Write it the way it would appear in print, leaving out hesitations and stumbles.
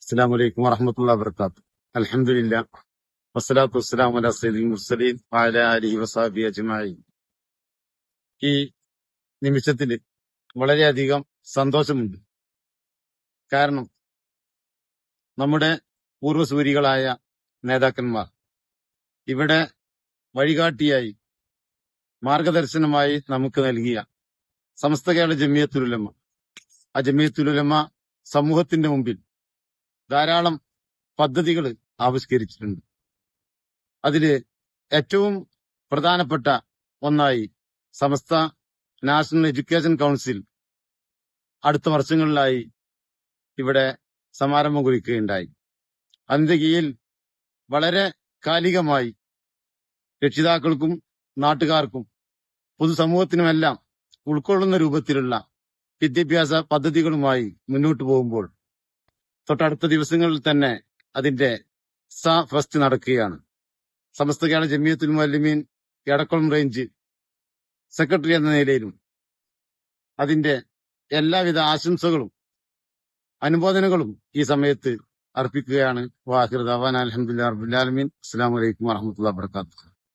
അസ്സലാമു അലൈക്കും വറഹ്മത്തുള്ളാഹി വബറകാതുഹു. അൽഹംദുലില്ലാ വസ്സലാത്തു വസ്സലാമു അലാ സയ്യിദിൽ മുർസലീൻ വഅലാ ആലിഹി വസഹ്ബിഹി അജ്മഈൻ. ഈ നിമിഷത്തിൽ വളരെയധികം സന്തോഷമുണ്ട്. കാരണം നമ്മുടെ പൂർവ്വസൂരികളായ നേതാക്കന്മാർ ഇവിടെ വഴികാട്ടിയായി മാർഗദർശനമായി നമുക്ക് നൽകിയ സമസ്ത കേരള ജമിയത്തുൽ ഉലമ, ആ ജമിയത്തുൽ ഉലമ സമൂഹത്തിന്റെ മുമ്പിൽ ധാരാളം പദ്ധതികൾ ആവിഷ്കരിച്ചിട്ടുണ്ട്. അതില് ഏറ്റവും പ്രധാനപ്പെട്ട ഒന്നായി സമസ്ത നാഷണൽ എഡ്യൂക്കേഷൻ കൗൺസിൽ അടുത്ത വർഷങ്ങളിലായി ഇവിടെ സമാരംഭം കുറിക്കുകയുണ്ടായി. അതിന്റെ കീഴിൽ വളരെ കാലികമായി രക്ഷിതാക്കൾക്കും നാട്ടുകാർക്കും പൊതുസമൂഹത്തിനുമെല്ലാം ഉൾക്കൊള്ളുന്ന രൂപത്തിലുള്ള വിദ്യാഭ്യാസ പദ്ധതികളുമായി മുന്നോട്ടു പോകുമ്പോൾ തൊട്ടടുത്ത ദിവസങ്ങളിൽ തന്നെ അതിന്റെ ഫസ്റ്റ് നടക്കുകയാണ്. സമസ്ത കേരള ജമിയത്തുൽ മുഅല്ലിമീൻ എടക്കുളം റേഞ്ച് സെക്രട്ടറി എന്ന നിലയിലും അതിന്റെ എല്ലാവിധ ആശംസകളും അനുമോദനങ്ങളും ഈ സമയത്ത് അർപ്പിക്കുകയാണ്. വാഹിർ ദഅവാന അൽഹംദുലില്ലാഹി റബ്ബിൽ ആലമീൻ. അസ്സലാമു അലൈക്കും വറഹ്മത്തുള്ളാഹി വബറകാതുഹു.